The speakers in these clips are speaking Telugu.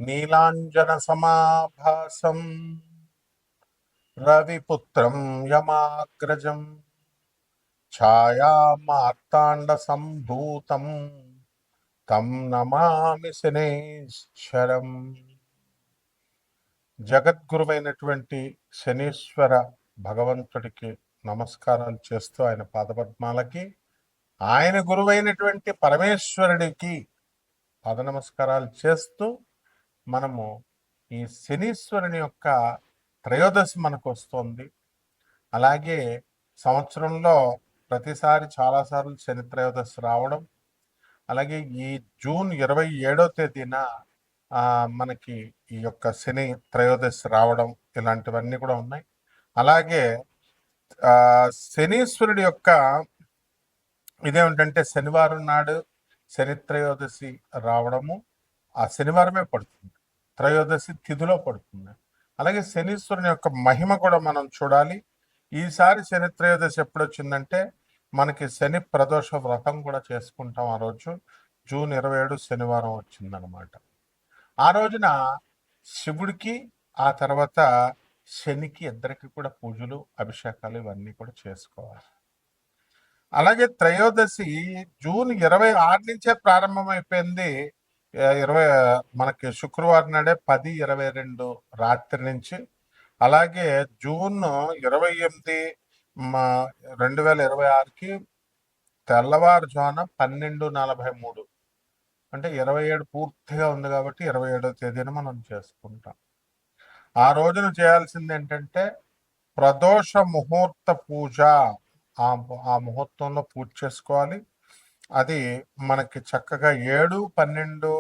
నీలాంజనసమాభాసం రవిపుత్రం యమాగ్రజం ఛాయామార్తాండసంభూతం తం నమామి శనేశ్వరం. జగద్గురువైనటువంటి శనీశ్వర భగవంతుడికి నమస్కారాలు చేస్తూ, ఆయన పాదపద్మాలకి, ఆయన గురువైనటువంటి పరమేశ్వరుడికి పాద నమస్కారాలు చేస్తూ మనము ఈ శనీశ్వరుని యొక్క త్రయోదశి మనకు వస్తుంది. అలాగే సంవత్సరంలో ప్రతిసారి చాలాసార్లు శని త్రయోదశి రావడం, అలాగే ఈ జూన్ 27వ తేదీన మనకి ఈ యొక్క శని త్రయోదశి రావడం, ఇలాంటివన్నీ కూడా ఉన్నాయి. అలాగే శనీశ్వరుడి యొక్క ఇదేమిటంటే శనివారం నాడు శని త్రయోదశి రావడము ఆ శనివారమే పడుతుంది, త్రయోదశి తిథిలో పడుతుంది. అలాగే శనీశ్వరుని యొక్క మహిమ కూడా మనం చూడాలి. ఈసారి శని త్రయోదశి ఎప్పుడు వచ్చిందంటే మనకి శని ప్రదోష వ్రతం కూడా చేసుకుంటాం. ఆ రోజు జూన్ 27 శనివారం వచ్చిందనమాట. ఆ రోజున శివుడికి ఆ తర్వాత శనికి ఇద్దరికి కూడా పూజలు, అభిషేకాలు ఇవన్నీ కూడా చేసుకోవాలి. అలాగే త్రయోదశి జూన్ 26 నుంచే ప్రారంభమైపోయింది. మనకి శుక్రవారం నాడే 10:22 రాత్రి నుంచి. అలాగే జూన్ 28 2026కి తెల్లవారుజామున 12:43, అంటే 27 పూర్తిగా ఉంది కాబట్టి 27వ తేదీన మనం చేసుకుంటాం. ఆ రోజున చేయాల్సింది ఏంటంటే ప్రదోష ముహూర్త పూజ. ఆ ముహూర్తంలో పూజ చేసుకోవాలి. అది మనకి చక్కగా 7-12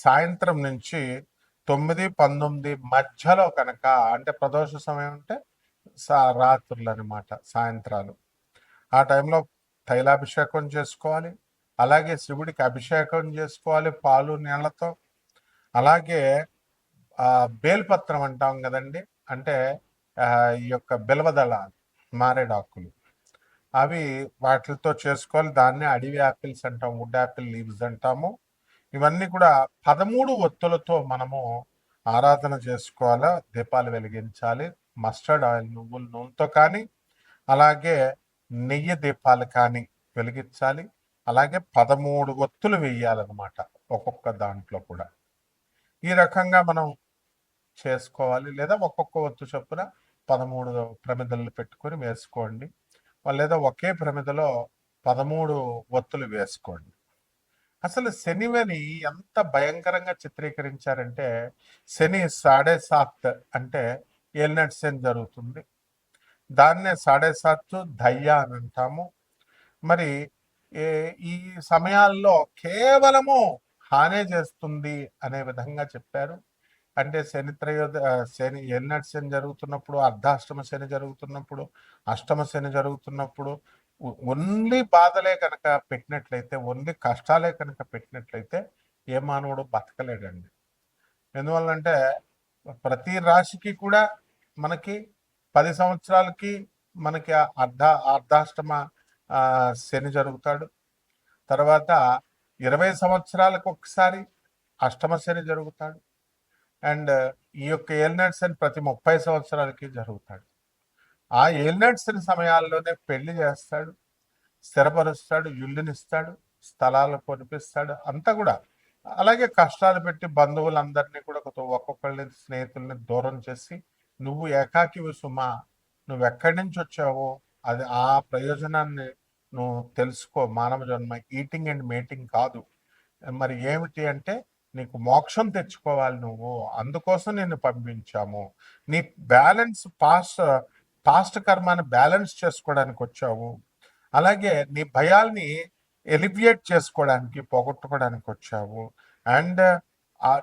సాయంత్రం నుంచి 9-19 మధ్యలో కనుక, అంటే ప్రదోష సమయం అంటే రాత్రులు అనమాట, సాయంత్రాలు. ఆ టైంలో తైలాభిషేకం చేసుకోవాలి. అలాగే శివుడికి అభిషేకం చేసుకోవాలి పాలు నీళ్లతో. అలాగే బేల్పత్రం అంటాం కదండి, అంటే ఈ యొక్క బిల్వదళాలు, మారేడాకులు, అవి వాటితో చేసుకోవాలి. దాన్ని అడవి యాపిల్స్ అంటాం, వుడ్ యాపిల్ లీవ్స్ అంటాము. ఇవన్నీ కూడా 13 ఒత్తులతో మనము ఆరాధన చేసుకోవాలా, దీపాలు వెలిగించాలి. మస్టర్డ్ ఆయిల్, నువ్వుల నూనెతో కానీ, అలాగే నెయ్యి దీపాలు కానీ వెలిగించాలి. అలాగే 13 ఒత్తులు వేయాలన్నమాట ఒక్కొక్క దాంట్లో కూడా. ఈ రకంగా మనం చేసుకోవాలి. లేదా ఒక్కొక్క ఒత్తు చొప్పున 13 ప్రమిదలు పెట్టుకొని వేసుకోండి, లేదా ఒకే ప్రమిదలో 13 ఒత్తులు వేసుకోండి. అసలు శనిని ఎంత భయంకరంగా చిత్రీకరించారంటే, శని 7.5 అంటే ఏలినాటి శని జరుగుతుంది. దాన్నే 7.5 దయ్యా అని అంటాము. మరి ఈ సమయాల్లో కేవలము హానే చేస్తుంది అనే విధంగా చెప్పారు. అంటే శని ఏలినాటి శని జరుగుతున్నప్పుడు, అర్ధాష్టమ శని జరుగుతున్నప్పుడు, అష్టమ శని జరుగుతున్నప్పుడు ఓన్లీ బాధలే కనుక పెట్టినట్లయితే, ఓన్లీ కష్టాలే కనుక పెట్టినట్లయితే ఏ మానవుడు బతకలేడండి. ఎందువల్లంటే ప్రతి రాశికి కూడా మనకి 10 సంవత్సరాలకి మనకి అర్ధాష్టమ శని జరుగుతాడు. తర్వాత 20 సంవత్సరాలకు ఒకసారి అష్టమ శని జరుగుతాడు. అండ్ ఈ యొక్క ఏలినాటి శని ప్రతి 30 సంవత్సరాలకి జరుగుతాడు. ఆ ఏలినాటి శని సమయాల్లోనే పెళ్లి చేస్తాడు, స్థిరపరుస్తాడు, ఇల్లునిస్తాడు, స్థలాలు కొనిపిస్తాడు, అంతా కూడా. అలాగే కష్టాలు పెట్టి బంధువులందరినీ కూడా ఒక్కొక్కళ్ళని, స్నేహితుల్ని దూరం చేసి, నువ్వు ఏకాకివి సుమా, నువ్వెక్కడి నుంచి వచ్చావో అది ఆ ప్రయోజనాన్ని నువ్వు తెలుసుకో. మానవ జన్మ ఈటింగ్ అండ్ మేటింగ్ కాదు. మరి ఏమిటి అంటే నీకు మోక్షం తెచ్చుకోవాలి నువ్వు, అందుకోసం నిన్ను పంపించాము. నీ బ్యాలెన్స్ పాస్ట్ కర్మాన్ని బ్యాలెన్స్ చేసుకోవడానికి వచ్చావు. అలాగే నీ భయాల్ని ఎలివియేట్ చేసుకోవడానికి, పోగొట్టుకోవడానికి వచ్చావు. అండ్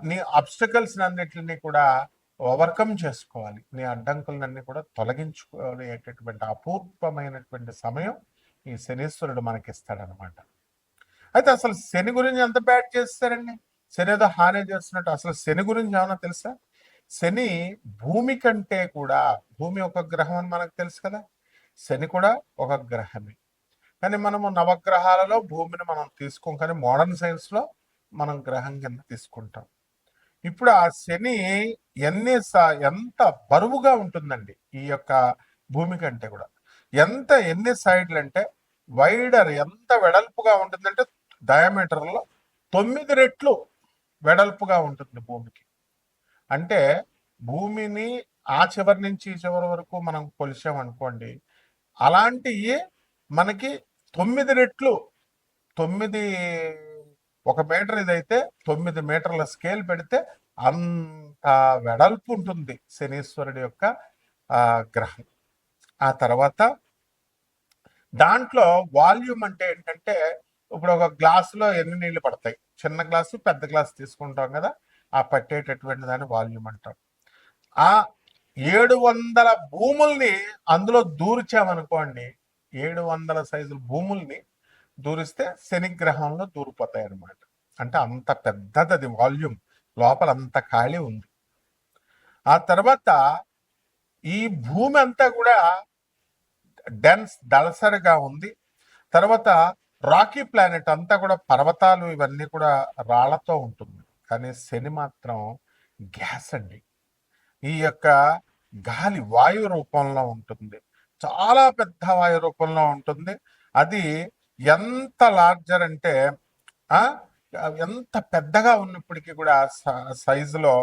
నీ అబ్స్టకల్స్ అన్నిటిని కూడా ఓవర్కమ్ చేసుకోవాలి. నీ అడ్డంకులన్నీ కూడా తొలగించుకునేటటువంటి అపూర్వమైనటువంటి సమయం ఈ శనీశ్వరుడు మనకిస్తాడనమాట. అయితే అసలు శని గురించి ఎంత బ్యాడ్ చేస్తారండి? శని ఏదో హాని చేస్తున్నట్టు. అసలు శని గురించి ఏమన్నా తెలుసా? శని భూమి కంటే కూడా, భూమి ఒక గ్రహం అని మనకు తెలుసు కదా, శని కూడా ఒక గ్రహమే. కానీ మనము నవగ్రహాలలో భూమిని మనం తీసుకోం. కానీ మోడర్న్ సైన్స్లో మనం గ్రహం కింద తీసుకుంటాం. ఇప్పుడు ఆ శని ఎంత బరువుగా ఉంటుందండి ఈ యొక్క భూమి కంటే కూడా. ఎన్ని సైడ్లు అంటే వైడర్ ఎంత వెడల్పుగా ఉంటుందంటే డయామీటర్లో 9 రెట్లు వెడల్పుగా ఉంటుంది భూమికి. అంటే భూమిని ఆ చివరి నుంచి ఈ చివరి వరకు మనం కొలిచామనుకోండి, అలాంటివి మనకి 9 రెట్లు 9 1 మీటర్ ఇదైతే 9 మీటర్ల స్కేల్ పెడితే అంత వెడల్పు ఉంటుంది శనీశ్వరుడి యొక్క గ్రహం. ఆ తర్వాత దాంట్లో వాల్యూమ్ అంటే ఏంటంటే, ఇప్పుడు ఒక గ్లాసులో ఎన్ని నీళ్లు పడతాయి, చిన్న గ్లాసు పెద్ద గ్లాసు తీసుకుంటాం కదా, ఆ పట్టేటటువంటి దాన్ని వాల్యూమ్ అంటాం. ఆ 700 భూముల్ని అందులో దూర్చామనుకోండి, 700 సైజుల భూముల్ని దూరిస్తే శనిగ్రహంలో దూరిపోతాయి అన్నమాట. అంటే అంత పెద్దది అది వాల్యూమ్, లోపల అంత ఖాళీ ఉంది. ఆ తర్వాత ఈ భూమి అంతా కూడా దళసరిగా ఉంది. తర్వాత రాకీ ప్లానెట్ అంతా కూడా పర్వతాలు ఇవన్నీ కూడా రాళ్లతో ఉంటుంది. కానీ శని మాత్రం గ్యాస్ అండి. ఈ యొక్క గాలి వాయు రూపంలో ఉంటుంది, చాలా పెద్ద వాయు రూపంలో ఉంటుంది. అది ఎంత లార్జర్ అంటే ఎంత పెద్దగా ఉన్నప్పటికీ కూడా సైజులో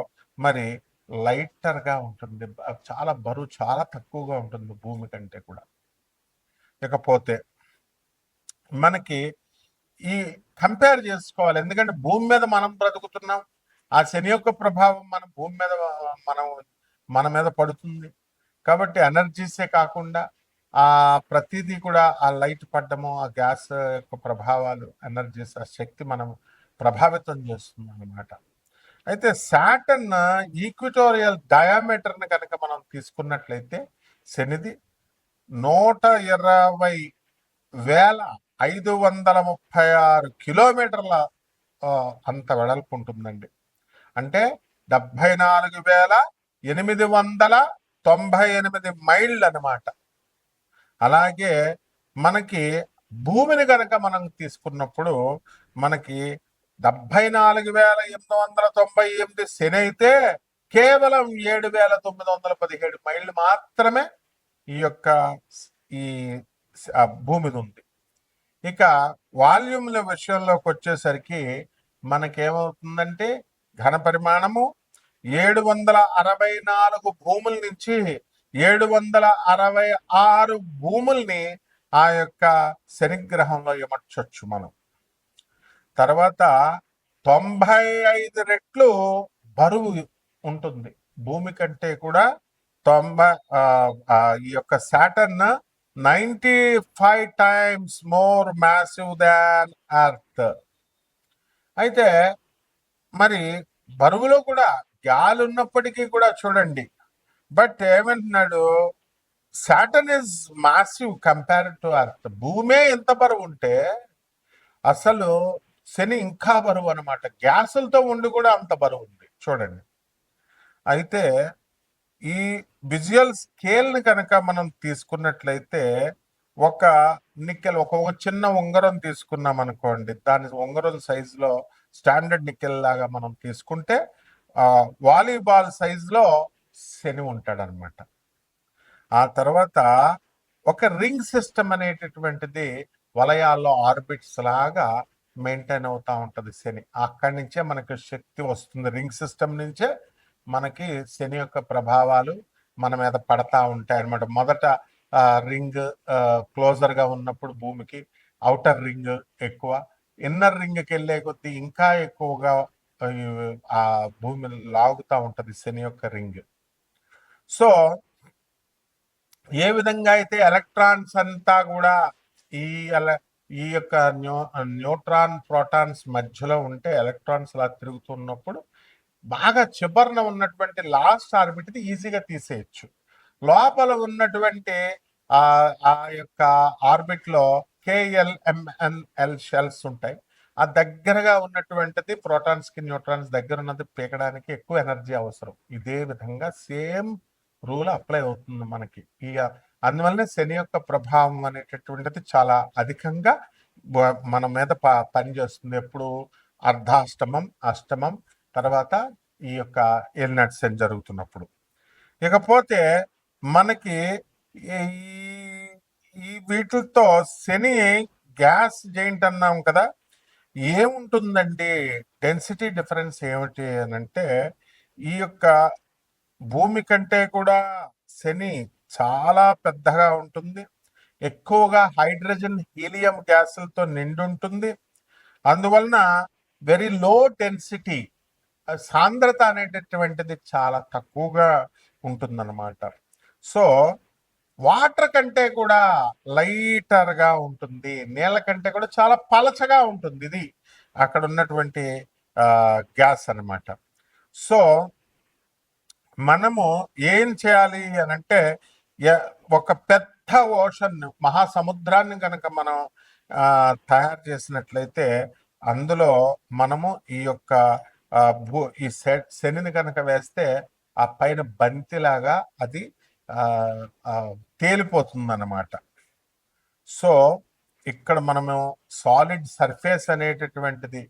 మరి లైటర్గా ఉంటుంది. చాలా బరువు చాలా తక్కువగా ఉంటుంది భూమి కంటే కూడా. ఇకపోతే మనకి ఈ కంపేర్ చేసుకోవాలి, ఎందుకంటే భూమి మీద మనం బ్రతుకుతున్నాం, ఆ శని యొక్క ప్రభావం మన భూమి మీద మన మీద పడుతుంది. కాబట్టి ఎనర్జీసే కాకుండా ఆ ప్రతిదీ కూడా ఆ లైట్ పడ్డము, ఆ గ్యాస్ యొక్క ప్రభావాలు, ఎనర్జీస్, ఆ శక్తి మనం ప్రభావితం చేస్తుంది అన్నమాట. అయితే సాటర్న్ ఈక్విటోరియల్ డయామీటర్ని కనుక మనం తీసుకున్నట్లయితే శనిది 120,536 కిలోమీటర్ల అంత వెడల్పు ఉంటుందండి. అంటే 74,898 మైళ్ళు అనమాట. అలాగే మనకి భూమిని కనుక మనం తీసుకున్నప్పుడు మనకి 74,898 శని అయితే కేవలం 7,917 మైళ్ళు మాత్రమే ఈ యొక్క ఈ భూమిది ఉంది. ఇక వాల్యూమ్ల విషయంలోకి వచ్చేసరికి మనకేమవుతుందంటే ఘన పరిమాణము 764 భూముల నుంచి 766 భూముల్ని ఆ యొక్క శనిగ్రహంలో ఇమర్చొచ్చు మనం. తర్వాత 95 రెట్లు బరువు ఉంటుంది భూమి కంటే కూడా. ఈ యొక్క సాటర్న్ 95 times మోర్ మ్యాసివ్ దాన్ ఎర్త్. అయితే మరి బరువులో కూడా గాలి ఉన్నప్పటికీ కూడా చూడండి, బట్ ఏమంటున్నాడు, Saturn is massive compared to earth. భూమే ఎంత బరువు ఉంటే అసలు శని ఇంకా బరువు అనమాట. గ్యాసులతో ఉండి కూడా అంత బరువు ఉంది చూడండి. అయితే ఈ విజువల్ స్కేల్ని కనుక మనం తీసుకున్నట్లయితే ఒక నికెల్, ఒక చిన్న ఉంగరం తీసుకున్నాం అనుకోండి, దాని ఉంగరం సైజులో స్టాండర్డ్ నికెల్ లాగా మనం తీసుకుంటే వాలీబాల్ సైజులో శని ఉంటాడు అనమాట. ఆ తర్వాత ఒక రింగ్ సిస్టమ్ అనేటటువంటిది వలయాల్లో ఆర్బిట్స్ లాగా మెయింటైన్ అవుతా ఉంటుంది శని. అక్కడి నుంచే మనకి శక్తి వస్తుంది. రింగ్ సిస్టమ్ నుంచే మనకి శని యొక్క ప్రభావాలు మన మీద పడతా ఉంటాయి అనమాట. మొదట రింగ్ క్లోజర్ గా ఉన్నప్పుడు భూమికి అవుటర్ రింగ్ ఎక్కువ, ఇన్నర్ రింగ్కి వెళ్ళే కొద్దీ ఇంకా ఎక్కువగా ఆ భూమి లాగుతూ ఉంటది శని యొక్క రింగ్. సో ఏ విధంగా అయితే ఎలక్ట్రాన్స్ అంతా కూడా ఈ యొక్క న్యూట్రాన్ ప్రోటాన్స్ మధ్యలో ఉంటే ఎలక్ట్రాన్స్ అలా తిరుగుతున్నప్పుడు బాగా చివరన ఉన్నటువంటి లాస్ట్ ఆర్బిట్ ఈజీగా తీసేయచ్చు. లోపల ఉన్నటువంటి ఆ యొక్క ఆర్బిట్ లో KLMNL షెల్స్ ఉంటాయి. ఆ దగ్గరగా ఉన్నటువంటిది ప్రోటాన్స్ కి న్యూట్రాన్స్ దగ్గర ఉన్నది పీకడానికి ఎక్కువ ఎనర్జీ అవసరం. ఇదే విధంగా సేమ్ రూల్ అప్లై అవుతుంది మనకి. అందువల్లనే శని యొక్క ప్రభావం అనేటటువంటిది చాలా అధికంగా మన మీద పనిచేస్తుంది. ఎప్పుడు అర్ధాష్టమం, అష్టమం, తర్వాత ఈ యొక్క ఏలినాటి శని జరుగుతున్నప్పుడు. ఇకపోతే మనకి ఈ ఈ వీటితో శని గ్యాస్ జెయింట్ అన్నాం కదా, ఏముంటుందండి డెన్సిటీ డిఫరెన్స్ ఏమిటి అని అంటే, ఈ యొక్క భూమి కంటే కూడా శని చాలా పెద్దగా ఉంటుంది, ఎక్కువగా హైడ్రోజన్ హీలియం గ్యాసులతో నిండి ఉంటుంది. అందువలన వెరీ లో డెన్సిటీ, సాంద్రత అనేటటువంటిది చాలా తక్కువగా ఉంటుందన్నమాట. సో వాటర్ కంటే కూడా లైటర్గా ఉంటుంది, నీళ్ళ కంటే కూడా చాలా పలచగా ఉంటుంది. ఇది అక్కడ ఉన్నటువంటి గ్యాస్ అన్నమాట. సో మనము ఏం చేయాలి అని అంటే, ఒక పెద్ద ఓషన్, మహాసముద్రాన్ని కనుక మనం తయారు చేసినట్లయితే అందులో మనము ఈ యొక్క ఈ శనిని కనుక వేస్తే ఆ పైన బంతిలాగా అది తేలిపోతుంది అన్నమాట. సో ఇక్కడ మనము సాలిడ్ సర్ఫేస్ అనేటటువంటిది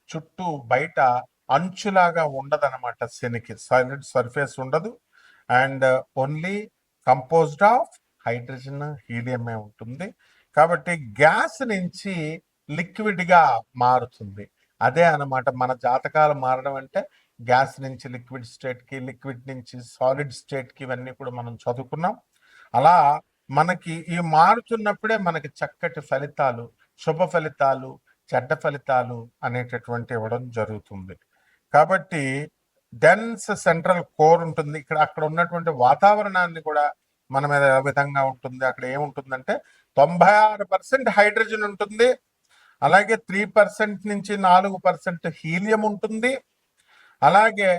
చుట్టూ బయట అంచులాగా ఉండదన్నమాట. శనికి సాలిడ్ సర్ఫేస్ ఉండదు, and only composed of hydrogen హీలియమే ఉంటుంది. కాబట్టి గ్యాస్ నుంచి లిక్విడ్గా మారుతుంది. అదే అన్నమాట మన జాతకాలు మారడం అంటే, గ్యాస్ నుంచి లిక్విడ్ స్టేట్కి, లిక్విడ్ నుంచి సాలిడ్ స్టేట్కి, ఇవన్నీ కూడా మనం చదువుకున్నాం. అలా మనకి ఈ మారుతున్నప్పుడే మనకి చక్కటి ఫలితాలు, శుభ ఫలితాలు, చెడ్డ ఫలితాలు అనేటటువంటి ఇవ్వడం జరుగుతుంది. కాబట్టి డెన్స్ సెంట్రల్ కోర్ ఉంటుంది. ఇక్కడ అక్కడ ఉన్నటువంటి వాతావరణాన్ని కూడా మన మీద ఏ విధంగా ఉంటుంది, అక్కడ ఏముంటుందంటే 96% హైడ్రోజన్ ఉంటుంది, అలాగే 3% నుంచి 4% హీలియం ఉంటుంది, అలాగే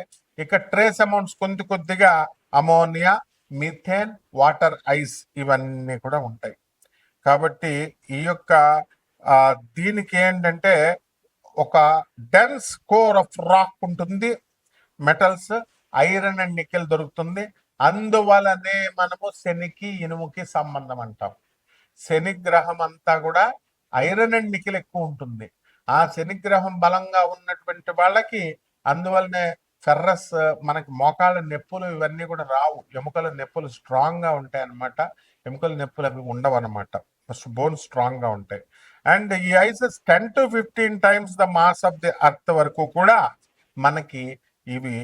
ఇక ట్రేస్ అమౌంట్స్ కొద్దిగా అమోనియా, మిథేన్, వాటర్ ఐస్ ఇవన్నీ కూడా ఉంటాయి. కాబట్టి ఈ యొక్క దీనికి ఏంటంటే ఒక డెన్స్ కోర్ ఆఫ్ రాక్ ఉంటుంది, మెటల్స్, ఐరన్ అండ్ నికెల్ దొరుకుతుంది. అందువలనే మనము శనికి ఇనుముకి సంబంధం అంటాం. శని గ్రహం అంతా కూడా ఐరన్ అండ్ నికెల్ ఎక్కువ ఉంటుంది. ఆ శని గ్రహం బలంగా ఉన్నటువంటి వాళ్ళకి అందువల్లనే ఫెర్రస్, మనకి మోకాళ్ళ నొప్పులు ఇవన్నీ కూడా రావు. ఎముకల నొప్పులు స్ట్రాంగ్ గా ఉంటాయి అన్నమాట. ఎముకల నొప్పులు అవి ఉండవు అనమాట, బోన్స్ స్ట్రాంగ్ గా ఉంటాయి. అండ్ ఈ ఐసెస్ 10 to 15 times the mass of the earth వరకు కూడా మనకి ఇవి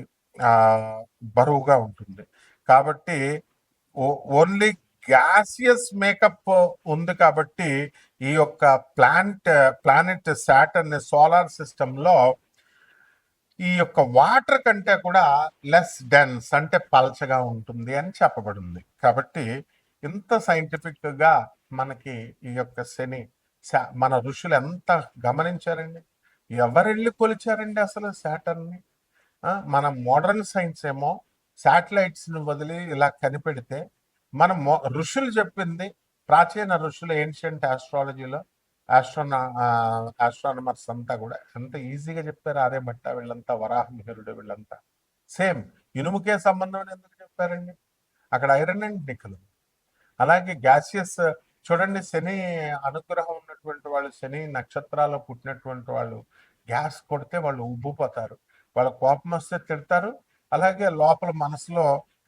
బరువుగా ఉంటుంది. కాబట్టి ఓన్లీ గ్యాసియస్ మేకప్ ఉంది. కాబట్టి ఈ యొక్క ప్లానెట్ సాటర్న్ సోలార్ సిస్టమ్ లో ఈ యొక్క వాటర్ కంటే కూడా లెస్ డెన్స్, అంటే పల్చగా ఉంటుంది అని చెప్పబడింది. కాబట్టి ఇంత సైంటిఫిక్ గా మనకి ఈ యొక్క శని, మన ఋషులు ఎంత గమనించారండి, ఎవరెళ్ళి కొలిచారండి అసలు సాటర్న్ని. మన మోడర్న్ సైన్స్ ఏమో శాటిలైట్స్ ని వదిలి ఇలా కనిపెడితే, మన ఋషులు చెప్పింది, ప్రాచీన ఋషులు ఏన్షియంట్ ఆస్ట్రాలజీలో ఆస్ట్రానమర్స్ అంతా కూడా ఎంత ఈజీగా చెప్పారు. ఆర్యభట్ట వీళ్ళంతా, వరాహమిహిరుడు వీళ్ళంతా సేమ్ ఇనుముకే సంబంధం ఎందుకు చెప్పారండి. అక్కడ ఐరన్ అండ్ నికెల్. అలాగే గ్యాసియస్ చూడండి, శని అనుగ్రహం ఉన్నటువంటి వాళ్ళు, శని నక్షత్రాల్లో పుట్టినటువంటి వాళ్ళు గ్యాస్ కొడితే వాళ్ళు ఉబ్బిపోతారు, వాళ్ళ కోపం వస్తే తిడతారు. అలాగే లోపల మనసులో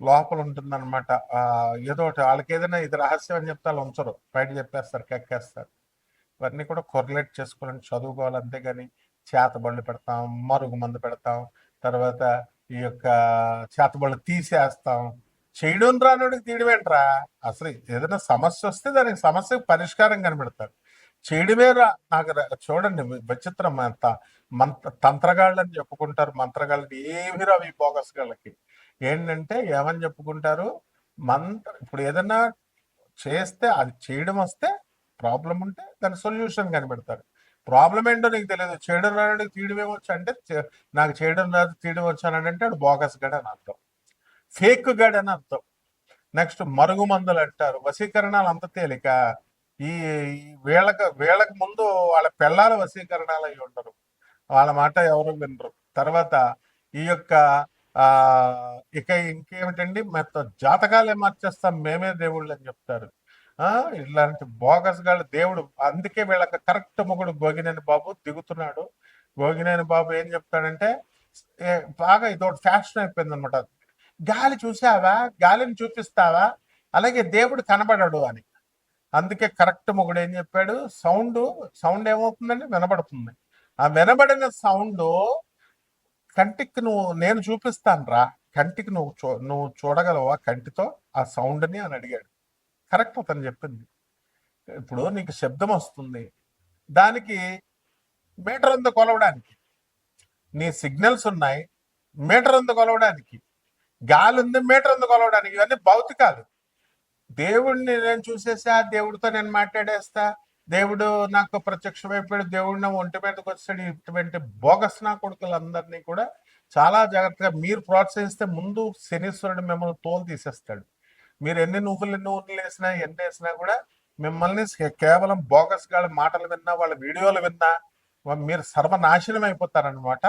లోపల ఉంటుందన్నమాట ఏదో ఒకటి. వాళ్ళకి ఏదైనా ఇది రహస్యం అని చెప్తే వాళ్ళు ఉంచరు, బయట చెప్పేస్తారు, కెక్కేస్తారు. ఇవన్నీ కూడా కొరలేట్ చేసుకోవాలని చదువుకోవాలి. అంతేగాని చేతబళ్ళు పెడతాం, మరుగు మందు పెడతాం, తర్వాత ఈ యొక్క చేతబళ్ళు తీసేస్తాం. చేయడం రానుడికి తీయడమేంట్రా. అసలు ఏదైనా సమస్య వస్తే దానికి సమస్యకు పరిష్కారం కనిపెడతారు. చేయడమే నాకు చూడండి విచిత్రం. తంత్రగాళ్ళని చెప్పుకుంటారు, మంత్రగాళ్ళని ఏమి రావు ఈ బోగస్ గాళ్ళకి. ఏంటంటే ఏమని చెప్పుకుంటారు, ఇప్పుడు ఏదైనా చేస్తే అది చేయడం వస్తే ప్రాబ్లం ఉంటే దాని సొల్యూషన్ కనిపెడతారు. ప్రాబ్లం ఏంటో నీకు తెలియదు, చేయడం రాడు తీయడం ఏమొచ్చు అంటే, నాకు చేయడం రాదు తీయడం వచ్చానంటే వాడు బోగస్ గడ్ అని అర్థం, ఫేక్ గడ్ అని అర్థం. నెక్స్ట్ మరుగు మందులు అంటారు. వశీకరణాలు అంత తేలిక. ఈ వీళ్ళకి ముందు వాళ్ళ పిల్లల వశీకరణాలు అయి ఉండరు, వాళ్ళ మాట ఎవరు వినరు. తర్వాత ఈ యొక్క ఇక ఇంకేమిటండి, జాతకాలే మార్చేస్తాం మేమే దేవుళ్ళు అని చెప్తారు. ఇలాంటి బోగస్ గాళ్ళు దేవుడు. అందుకే వీళ్ళకి కరెక్ట్ మొగుడు గోగినేని బాబు దిగుతున్నాడు. గోగినేని బాబు ఏం చెప్తాడంటే బాగా ఇదొకటి ఫ్యాషన్ అయిపోయింది అనమాట. గాలి చూసావా, గాలిని చూపిస్తావా, అలాగే దేవుడు కనబడడు అని. అందుకే కరెక్ట్ మొగుడు ఏం చెప్పాడు, సౌండ్ సౌండ్ ఏమవుతుందండి, వినబడుతుంది. ఆ వినబడిన సౌండ్ కంటికి నేను చూపిస్తాను రా, కంటికి నువ్వు చూడగలవా కంటితో ఆ సౌండ్ని అని అడిగాడు. కరెక్ట్ అతను చెప్పింది. ఇప్పుడు నీకు శబ్దం వస్తుంది, దానికి మీటర్ ఉంది కొలవడానికి, నీ సిగ్నల్స్ ఉన్నాయి మీటర్ ఉంది కొలవడానికి, గాలి ఉంది మీటర్ ఉంది కొలవడానికి. ఇవన్నీ భౌతికాలు. దేవుడిని నేను చూసేసా, దేవుడితో నేను మాట్లాడేస్తా, దేవుడు నాకు ప్రత్యక్షమైపోయాడు, దేవుడు నా ఒంటి మీదకి వచ్చాడు, ఇటువంటి బోగస్ నా కొడుకులందరినీ కూడా చాలా జాగ్రత్తగా మీరు ప్రోత్సహిస్తే ముందు శనీశ్వరుడు మిమ్మల్ని తోలు తీసేస్తాడు. మీరు ఎన్ని నువ్వులు వేసినా ఎన్ని వేసినా కూడా మిమ్మల్ని కేవలం బోగస్ గాళ్ళ మాటలు విన్నా, వాళ్ళ వీడియోలు విన్నా మీరు సర్వనాశనం అయిపోతారనమాట.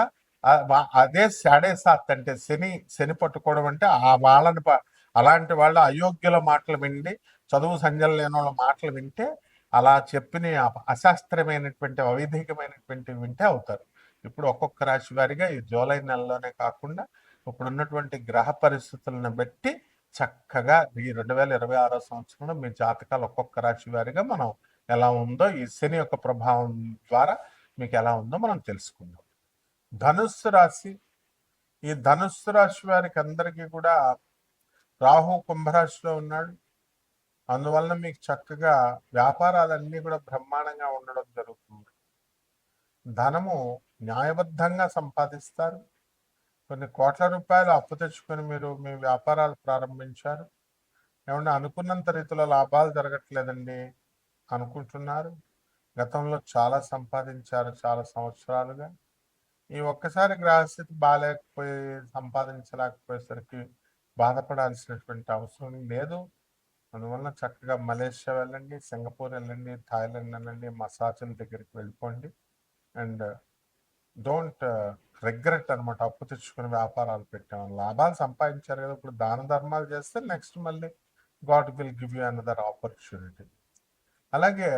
అదే సాడే సాత్ అంటే శని పట్టుకోవడం అంటే ఆ వాళ్ళని అలాంటి వాళ్ళు అయోగ్యుల మాటలు విండి, చదువు సంజలు లేని వాళ్ళ మాటలు వింటే, అలా చెప్పిన అశాస్త్రమైనటువంటి అవైధికమైనటువంటి వింటే అవుతారు. ఇప్పుడు ఒక్కొక్క రాశి వారిగా ఈ జూలై నెలలోనే కాకుండా ఇప్పుడున్నటువంటి గ్రహ పరిస్థితులను బట్టి చక్కగా ఈ 2026 సంవత్సరంలో మీ జాతకాలు ఒక్కొక్క రాశి వారిగా మనం ఎలా ఉందో ఈ శని యొక్క ప్రభావం ద్వారా మీకు ఎలా ఉందో మనం తెలుసుకుందాం. ధనుస్సు రాశి, ఈ ధనుస్సు రాశి వారికి అందరికీ కూడా రాహు కుంభరాశిలో ఉన్నాడు. అందువలన మీకు చక్కగా వ్యాపారాలన్నీ కూడా బ్రహ్మాండంగా ఉండడం జరుగుతుంది. ధనము న్యాయబద్ధంగా సంపాదిస్తారు. కొన్ని కోట్ల రూపాయలు అప్పు తెచ్చుకొని మీరు మీ వ్యాపారాలు ప్రారంభించారు. ఏమన్నా అనుకున్నంత రీతిలో లాభాలు జరగట్లేదండి అనుకుంటున్నారు. గతంలో చాలా సంపాదించారు చాలా సంవత్సరాలుగా. ఈ ఒక్కసారి గ్రహస్థితి బాగాలేకపోయి సంపాదించలేకపోయేసరికి బాధపడాల్సినటువంటి అవసరం లేదు. అందువల్ల చక్కగా మలేషియా వెళ్ళండి, సింగపూర్ వెళ్ళండి, థాయిలాండ్ వెళ్ళండి, మసాజ్ల దగ్గరికి వెళ్ళిపోండి. అండ్ డోంట్ రిగ్రెట్ అనమాట. అప్పు తెచ్చుకుని వ్యాపారాలు పెట్టాము, లాభాలు సంపాదించారు కదా, ఇప్పుడు దాన ధర్మాలు చేస్తే నెక్స్ట్ మళ్ళీ God will give you another opportunity. అలాగే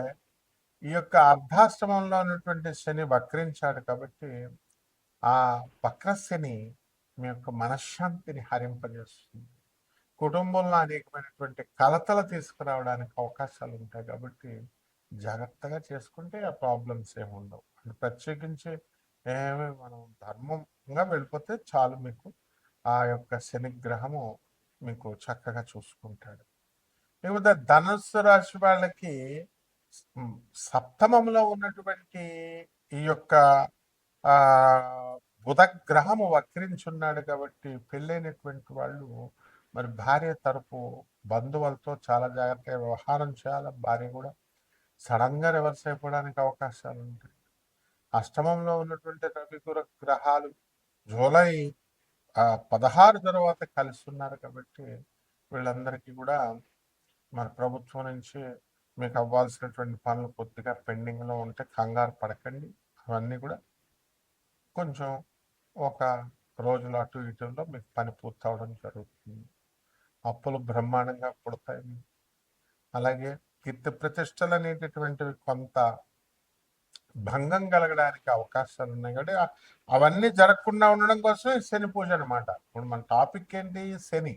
ఈ యొక్క అర్ధాష్టమంలో ఉన్నటువంటి శని వక్రించాడు కాబట్టి ఆ వక్రశని మీ యొక్క మనశ్శాంతిని హరింపజేస్తుంది. కుటుంబంలో అనేకమైనటువంటి కలతలు తీసుకురావడానికి అవకాశాలు ఉంటాయి కాబట్టి జాగ్రత్తగా చేసుకుంటే ఆ ప్రాబ్లమ్స్ ఏమి ఉండవు. అంటే ప్రత్యేకించి మనం ధర్మంగా వెళ్ళిపోతే చాలు, మీకు ఆ యొక్క శని గ్రహము మీకు చక్కగా చూసుకుంటాడు. లేకపోతే ధనుస్సు రాశి వాళ్ళకి సప్తమంలో ఉన్నటువంటి ఈ యొక్క బుధ గ్రహము వక్రించున్నాడు కాబట్టి పెళ్ళైనటువంటి వాళ్ళు మరి భార్య తరపు బంధువులతో చాలా జాగ్రత్తగా వ్యవహారం చేయాలి. భార్య కూడా సడన్గా రివర్స్ అయిపోవడానికి అవకాశాలు ఉంటాయి. అష్టమంలో ఉన్నటువంటి రవిగుర గ్రహాలు జూలై 16 తర్వాత కలుస్తున్నారు కాబట్టి వీళ్ళందరికీ కూడా మన ప్రభుత్వం నుంచి మీకు అవ్వాల్సినటువంటి పనులు కొద్దిగా పెండింగ్లో ఉంటే కంగారు పడకండి. అవన్నీ కూడా కొంచెం ఒక రోజులు అటు ఇటులో మీకు పని పూర్తవడం జరుగుతుంది. అప్పులు బ్రహ్మాండంగా పుడతాయి. అలాగే కీర్తి ప్రతిష్టలు అనేటటువంటివి కొంత భంగం కలగడానికి అవకాశాలు ఉన్నాయి కాబట్టి అవన్నీ జరగకుండా ఉండడం కోసం శని పూజ అనమాట. ఇప్పుడు మన టాపిక్ ఏంటి, శని.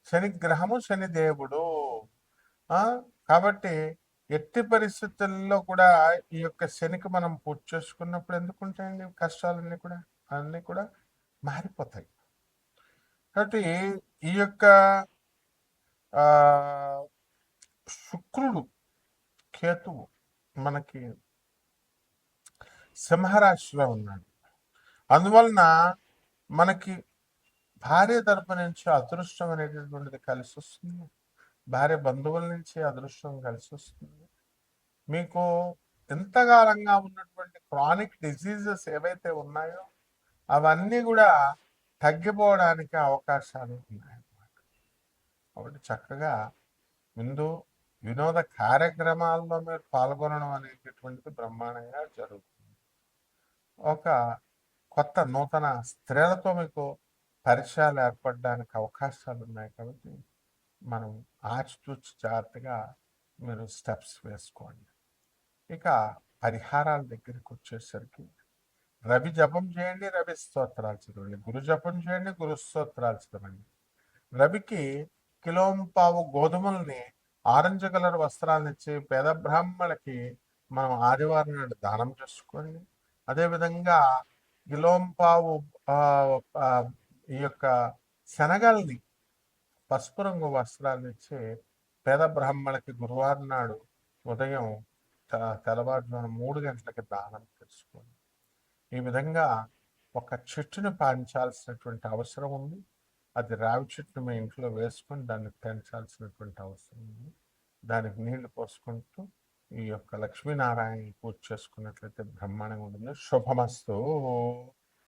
శని గ్రహము, శని దేవుడు. కాబట్టి ఎట్టి పరిస్థితుల్లో కూడా ఈ యొక్క శనికి మనం పూజ చేసుకున్నప్పుడు ఎందుకుంటాయండి కష్టాలన్నీ కూడా, అన్నీ కూడా మారిపోతాయి. కాబట్టి ఈ యొక్క శుక్రుడు, కేతువు మనకి సింహరాశిలో ఉన్నాడు. అందువలన మనకి భార్య తరపు నుంచి అదృష్టం అనేటటువంటిది కలిసి వస్తుంది. భార్య బంధువుల నుంచి అదృష్టం కలిసి వస్తుంది. మీకు ఎంతకాలంగా ఉన్నటువంటి క్రానిక్ డిసీజెస్ ఏవైతే ఉన్నాయో అవన్నీ కూడా తగ్గిపోవడానికి అవకాశాలు ఉన్నాయన్నమాట. కాబట్టి చక్కగా ముందు వినోద కార్యక్రమాల్లో మీరు పాల్గొనడం అనేటటువంటిది బ్రహ్మాండంగా జరుగుతుంది. ఒక కొత్త నూతన స్త్రీలతో మీకు పరిచయాలు ఏర్పడడానికి అవకాశాలు ఉన్నాయి కాబట్టి మనం ఆచితూచి జాగ్రత్తగా మీరు స్టెప్స్ వేసుకోండి. ఇక పరిహారాల దగ్గరికి వచ్చేసరికి రవి జపం చేయండి, రవి స్తోత్రాలు చదవండి. గురు జపం చేయండి, గురు స్తోత్రాలు చదవండి. రవికి కిలోంపావు గోధుమల్ని ఆరెంజ్ కలర్ వస్త్రాలను ఇచ్చి పేద బ్రాహ్మణులకి మనం ఆదివారం నాడు దానం చేసుకోండి. అదేవిధంగా కిలోంపావు ఆ, ఆ, ఈ యొక్క శనగల్ని పసుపు రంగు వస్త్రాలను ఇచ్చి పేద బ్రాహ్మణులకి గురువారం నాడు ఉదయం తెల్లవారుజామున 3 గంటలకి దానం చేసుకోండి. ఈ విధంగా ఒక చెట్టును పెంచాల్సినటువంటి అవసరం ఉంది. అది రావి చెట్టును మీ ఇంట్లో వేసుకొని దాన్ని పెంచాల్సినటువంటి అవసరం ఉంది. దానికి నీళ్లు పోసుకుంటూ ఈ యొక్క లక్ష్మీనారాయణ పూజ చేసుకున్నట్లయితే బ్రహ్మాండంగా ఉంటుంది. శుభమస్తు.